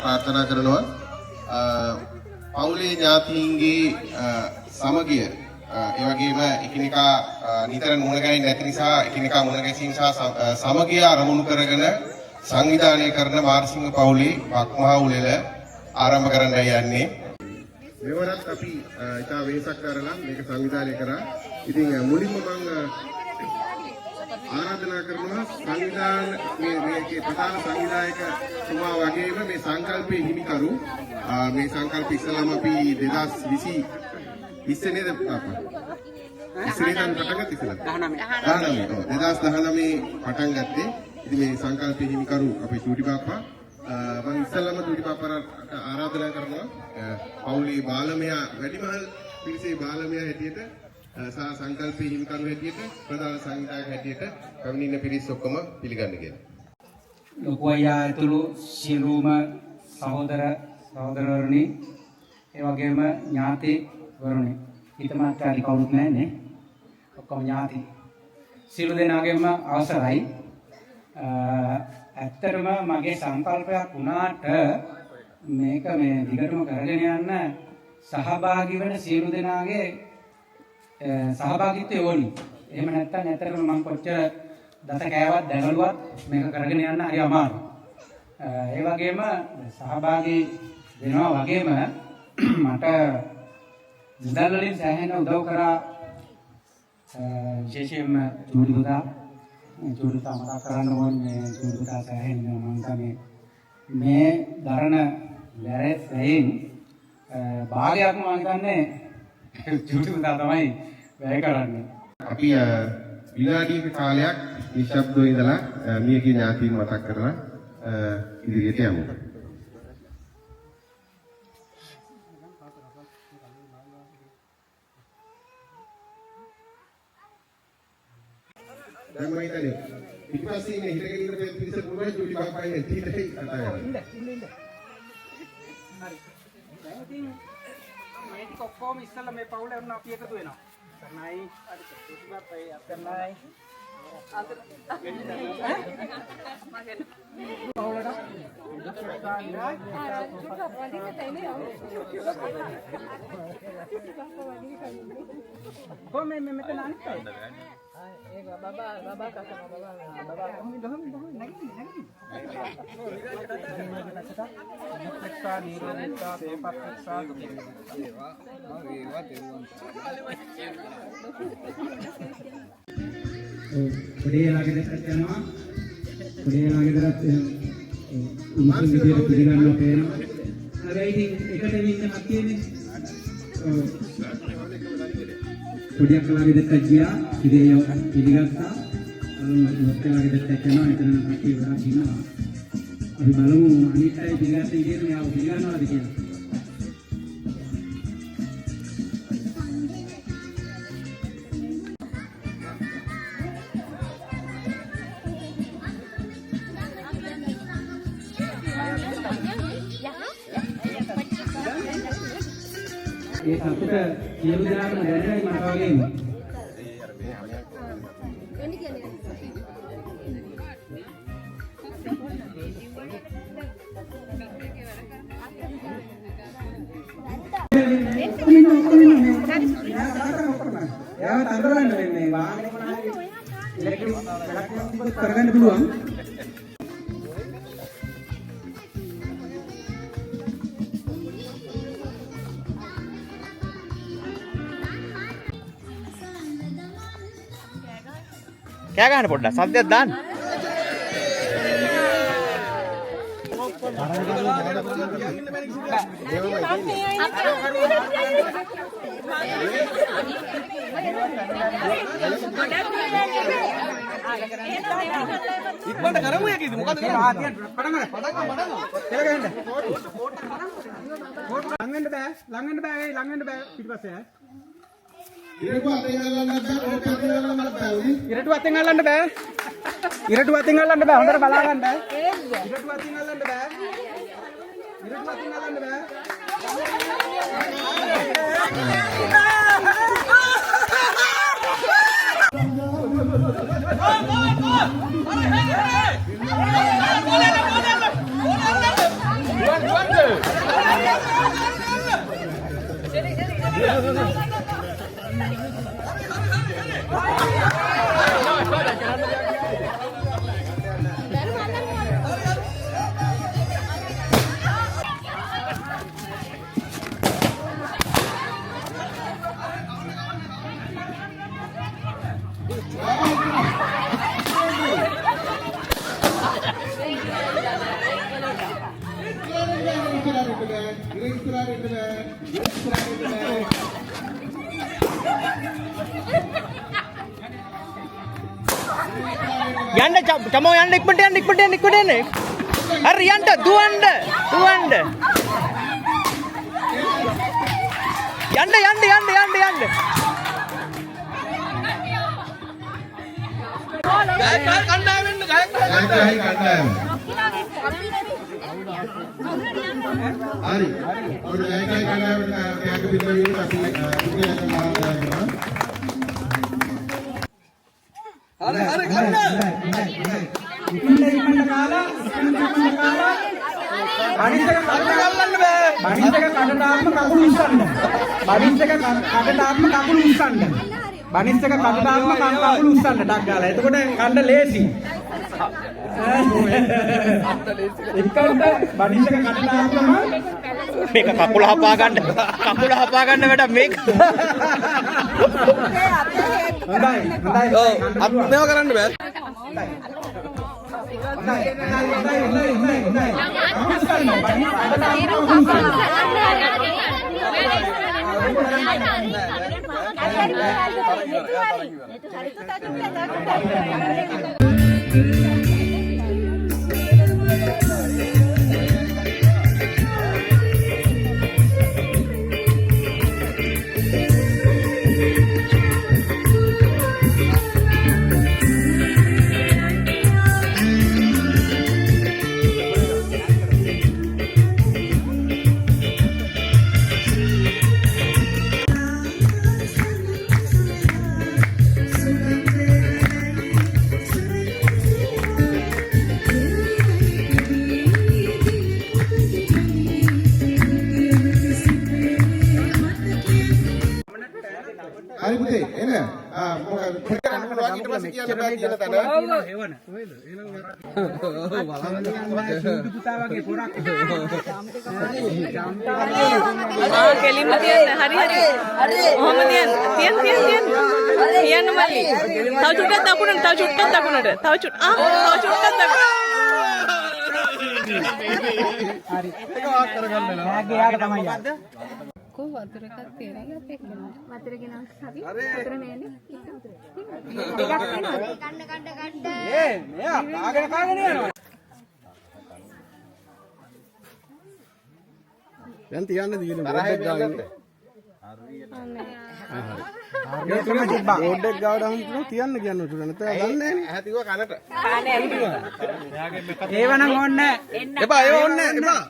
प्रार्थना करනවා පවුලේ ඥාතීන්ගේ සමගිය ඒ වගේම එකිනෙකා නිතර නුවණ ගැනීම නැති නිසා එකිනෙකා මුණ ගැසීම සහ සමගිය අරමුණු කරගෙන සංවිධානය කරන මාර්සිංහ පවුලේ වක්මහා උළෙල ආරම්භ කරන්නයි යන්නේ. මෙවරත් අපි ඉතා වෙනසක් කරලා මේක සංවිධානය කරා. ඉතින් මුලින්ම මම ආරාධනා කරනවා සංවිධාන මේකේ ප්‍රධාන සංවිධායකතුමා වගේම මේ සංකල්පයේ හිමිකරු මේ සංකල්ප ඉස්සලාම අපි 2020 නේද පාපා? ඉස්සරහින් පටන් ගත්තේ ඉස්සලා 2019 පටන් ගත්තේ. ඉතින් මේ සංකල්පයේ හිමිකරු අපේ චූටි පාපා මම ඉස්සලාම චූටි පාපාට ආරාධනා කරනවා පවුලේ බාලමයා වැඩිමහල් පිරිසේ බාලමයා හැටියට සා සංකල්පයේ හිමිකරු හැටියට ප්‍රධාන සංවිධායක හැටියට පැමිණෙන පිරිස් ඔක්කොම පිළිගන්න කියලා. ලොකු අයියා ඇතුළු සියලුම සහෝදරවරුනි ඒ වගේම ඥාති වරුනි හිතමාත්‍රාදි කවුරුත් නැන්නේ ඔක්කොම ඥාති සියලු දෙනාගේම අවසරයි. ඇත්තටම මගේ සංකල්පයක් වුණාට මේක මේ දිගටම කරගෙන යන්න සහභාගී වෙන සියලු දෙනාගේ සහභාගීත්වය ඕනි. එහෙම නැත්නම් ඇත්තටම මම කොච්චර දත කෑවත් දැඟලුවත් මේක කරගෙන යන්න හරි අමාරුයි. ඒ වගේම සහභාගී වෙනවා වගේම මට මුදල් වලින් සෑහෙන උදව් කරා විශේෂයෙන්ම චූටි පුතා මතක් කරන්න ඕනේ. චූටි පුතා සෑහෙන මම හිතන්නේ මේ දරණ වැරෙන් භාගයක්ම මම හිතන්නේ චූටි පුතා තමයි වැය කරන්නේ. අපි විනාඩි කාලයක් නිශ්ශබ්දව ඉඳලා මියගේ ඥාතීන් මතක් කරලා ඉදිරියට යමු. දැන් මම හිතන්නේ පිටපස්සේ ඉන්න හිටගෙන ඉන්න පිරිස පුරා චූටි බාප්පයි ඇතුළේ කතා කරනවා. ඉන්න. හරි. දැන් ඉතින් මේ ටික ඔක්කොම ඉස්සෙල්ලා මේ පවුලේ වුණා අපි එකතු වෙනවා. කරනයි අර චූටි බාප්පයි අත්තරනයි පොඩේලාගේ දැක්කත් යනවා. පොඩේලාගේ දරත් උන්සන් විදියට පිළිගන්නවා පේනවා. හැබැයි ඉතින් එකට ඉන්න කට්ටියනේ. පොඩියක්ලාගේ දැක්කත් ගියා. ඉතින් පිළිගත්තා. මොකක්ලාගේ දැක්කත් යනවා. එතන කට්ටිය වරක් ඉන්නවා. අපි බලමු අනිත් අය පිළිගත්ත විදියට මෙයාව පිළිගන්නවාද කියලා. ये सत्य सियलु දෙනාටම දැනෙනයි මට වගේම. යාට අඳුරන්න වෙන්නේ වාහනේ මොනවාරි ඉලෙක්ට්‍රික් වැඩක් කරගන්න පුළුවන්. क्या गहना पड़ रहा सद्य दान ඉක්මනට කරමු යකීද මොකද කරන්නේ පටන් ගන්න කියලා ගහන්න ලං වෙන්න බෑ පිටිපස්සේ ඉරටු අතෙන් අල්ලන්න බෑ හොඳට බලා ගන්න ඉරටු අතෙන් අල්ලන්න බෑ යන්න චමෝ යන්න ඉක්මනට යන්න හරි යන්න දුවන්න යන්න හරි ඔය ජයකයි කණ්ඩායමට ත්‍යාග පිළිවෙල පස්සේ හරි ගන්න ඉක්මනට කාලා බණිත් එක කඩට කකුල උස්සන්න. ඩක් ගාලා. එතකොට කන්න ලේසි. එක්කට බණිත් එක කඩට ආවම මේක කකුල හපා ගන්න වැඩ මේක හොඳයි. අත් මේව කරන්න බෑ හරි පුතේ එන මොකද ඊට පස්සේ කියන්න බෑ කියන තැන කෙලින්ම තියන්න හරි ඔහොම තියන්න මල්ලි තව චුට්ටක් දකුණට තව චුට්ටක් දකුණට හරි ඒක වාක් කරගන්න නෑ යාට තමයි යන්නේ කො වතුර එකක් තියෙනවා අපේ වතුර ගෙනල්ලා හරි වතුර නෑනේ මෙයා කාගෙන යනවා දැන් තියන්න දින බෝඩ් එක ගාගෙන බෝඩ් එක ගාවට හම්බුන තියන්න කියන්න උතුර නැත්නම් දන්නේ නෑනේ ඇහැතිව කනට ඒවනම් ඕනේ එපා ඒව ඕනේ එපා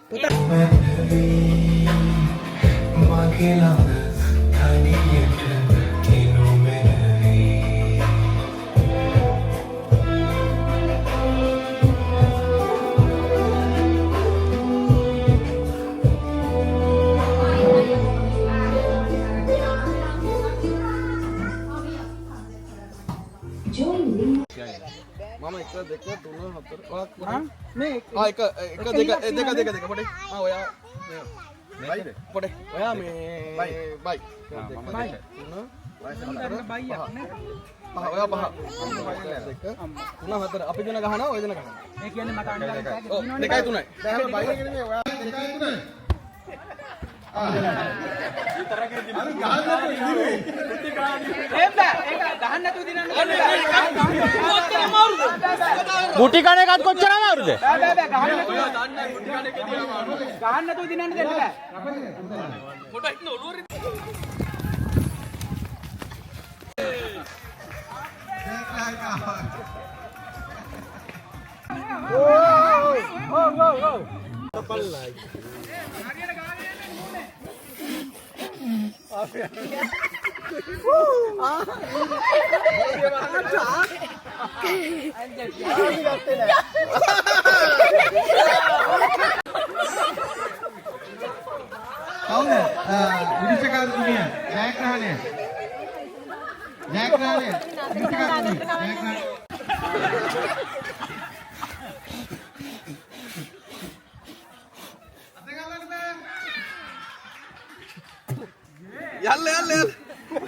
මම 1 2 3 4 මේ එක දෙක පොඩේ ඔයා බයිද පොඩේ ඔයා මේ බයි ඔයා පහ 3 4 අපි දෙන ගහනවා ඔය දෙන ගහනවා මේ කියන්නේ මට අඬන්න ඔව් 2යි 3යි දැන් බයි එකනේ ඔයා 2යි 3යි ගුටි කන එකත් කොච්චර අමාරුද? ගහන්න නැතුව දිනන්න දෙන්න බෑ.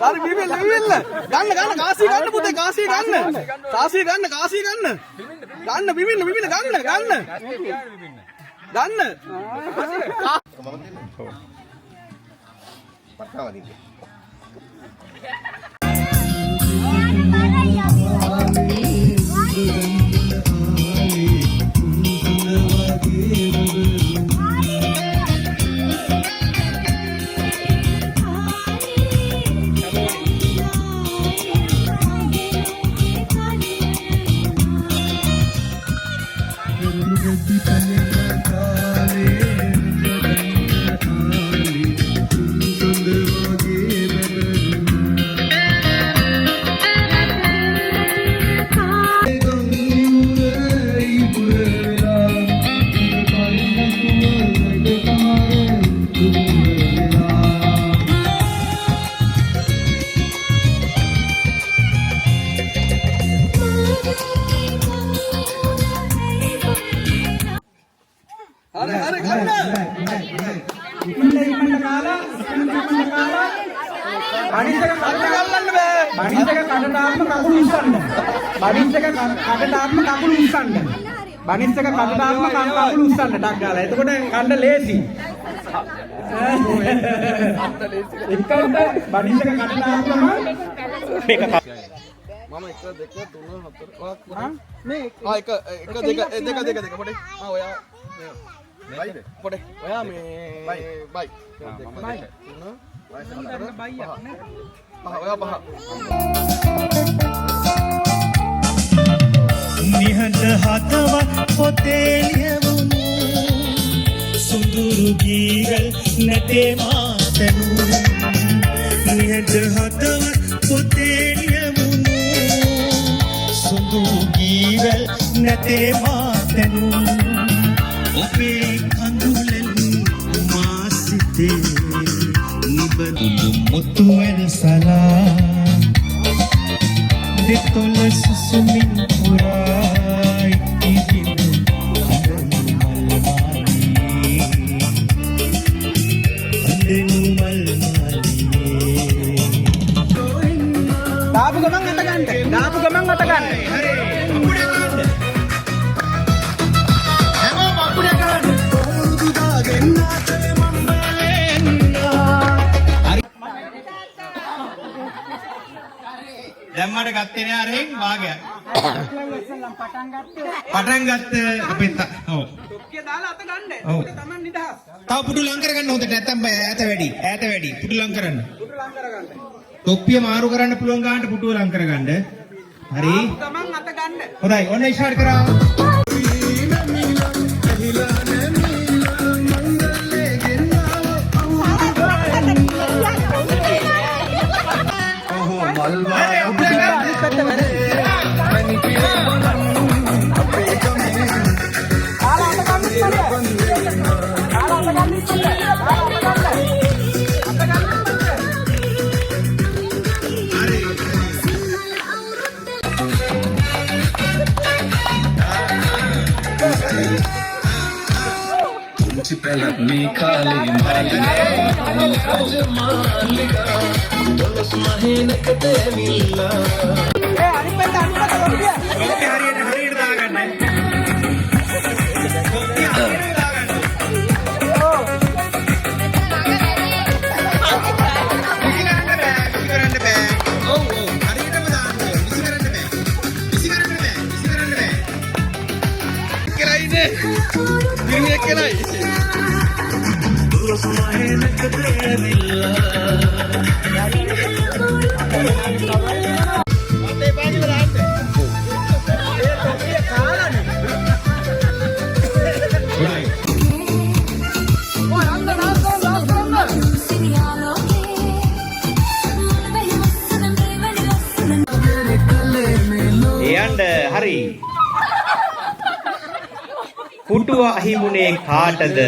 හරි බිබිල්ල ගන්න කාසි ගන්න පුතේ කාසි ගන්න බිබින්න ගන්න බනින්සක කඩදාත්ම කකුල උස්සන්න ටක් ගාලා. එතකොට කන්න ලේසි. එක්කට බනින්සක කඩදාත්ම මේක මම 1 2 3 4 5 මේ එක දෙක පොඩි. ඔයා මේ පොඩි. ඔයා මේ බයි. ඔයා පහ. නිහඬ හදවත් පොතේ ලියවුණු සුඳුරු ගීරල් නැතේ මාතනු නිහඬ හදවත් පොතේ ලියවුණු සුඳුරු ගීරල් නැතේ මාතනු ඔබේ කඳුලෙන් මාසිතේ නිබඳු මුතු වෙනසලා de todas susumin purai idin andenu malmani දාපු ගමන් අත ගන්න. හරි. හැමෝම අපුඩ ගන්න පොරුදු දාගෙන නැතේ දැම්මට ගත්තේ නෑ අරෙන් වාගයක්. පටන් ගත්ත අපේ ඔව්. ටොක්කිය දාලා අත ගන්න. ඔව්. ඒක තමයි නිදහස්. තව පුටු ලං කරගන්න හොඳට නැත්තම් බය ඈත වැඩි. පුටු ලං කරන්න. තොප්පිය මාරු කරන්න පුළුවන් ගානට පුටුව ලං කරගන්න. හරි. ගමන් අත ගන්න. හොඳයි ඔන්න ඉෂාර් කරා. Pelak mi kali malika dolos mahina kate milla හරියට දාගන්න. පිරිමියෙක් කියලායි. අතේ පාගිල දාන්න. ඒ තොපිය කාලානේ. යන්න හරි. පුටුව අහිමුනේ කාටද?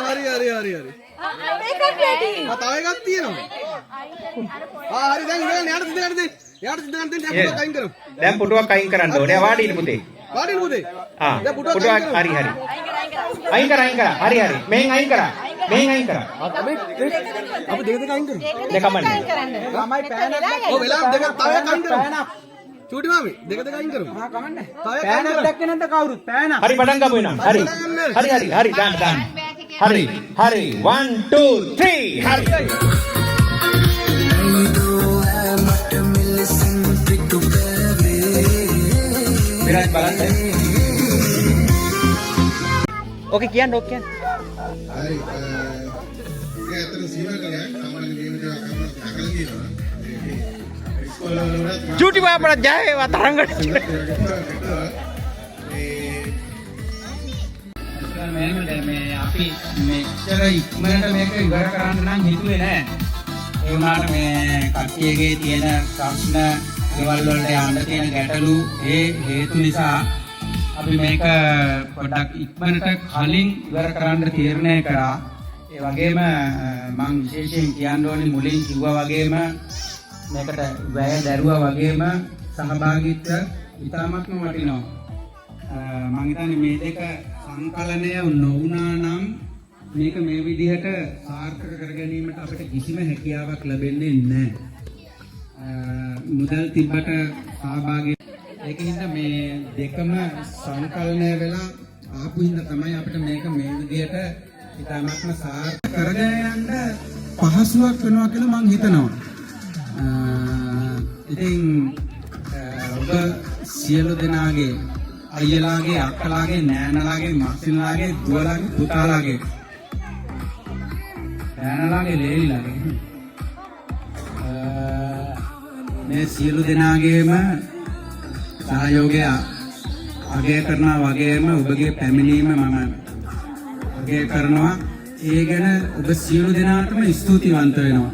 හරි. තව එකක් තියෙනවා. හරි දැන් ඉඳන් යාට සිද්ධ දෙන්න. යාට සිද්ධ ගන්න දෙන්න පුටුවක් අයින් කරමු. දැන් පුටුවක් අයින් කරන්න ඕනේ. වාඩි ඉන්න පුතේ. වාඩි පුතේ. දැන් පුටුවක් හරි හරි. අයින් කර. හරි. මෙහෙන් අයින් කරා. අපි දෙක අයින් කරමු. දෙකමන්නේ. ළමයි පෑනක් දැක්ක. ඔව් වෙලාව දෙක තව එකක් අයින් කරමු. චූටි මාමි දෙක අයින් කරමු. ආ කමන්නේ. තව එකක් අයින් පෑනක් කරමු. දැක්කේ නැද්ද කවුරුත්? පෑනක්. හරි පටන් ගමු එනම්. හරි. දාන්න. හරි. 1 2 3 හරි. විරාජ් බලන්න. ඕකේ කියන්න. හරි ඒ අතර සීමා කරලා සාමාන්‍ය ජීවිතයක් කරලා කියනවා. ඉස්කෝල වලට චූටි බාපට ජය වේවා තරංගට. මේ අපි මෙච්චර ඉක්මනට මේක ඉවර කරන්න නම් හිතුවේ නෑ. ඒ වුණාට මේ කට්ටියගේ තියෙන ප්‍රශ්න, දේවල් වලට යන්න තියෙන ගැටලු හේතු නිසා අපි මේක පොඩ්ඩක් ඉක්මනට කලින් ඉවර කරන්න තීරණය කරා. ඒ වගේම මම විශේෂයෙන් කියන්න ඕනේ මුලින් කිව්වා වගේම මේකට වැය දැරුවා වගේම සහභාගීත්වය ඉතාමත්ම වටිනවා. මම හිතන්නේ මේ දෙක සංකලනය නොවුණා නම් මේක මේ විදිහට සාර්ථක කර ගැනීමට අපිට කිසිම හැකියාවක් ලැබෙන්නේ නැහැ. මුදල් තිබ්බට සහභාගී ඒකින්ද මේ දෙකම සංකලනය වෙලා ආපු හින්දා තමයි අපිට මේක මේ විදිහට ඉතාමත්ම සාර්ථක කරගෙන යන්න පහසුවක් වෙනවා කියලා මම හිතනවා. ඉතින් ඔබ සියලු දෙනාගේ අයියලාගේ අක්කලාගේ නෑනලාගේ මස්සිනලාගේ දුවලාගේ පුතාලාගේ නෑනලාගේ ලේලිලාගේ මේ සියලු දෙනාගේම සහයෝගය අගය කරනවා වගේම ඔබගේ පැමිණීම මම අගය කරනවා. ඒ ගැන ඔබ සියලු දෙනාටම ස්තුතිවන්ත වෙනවා.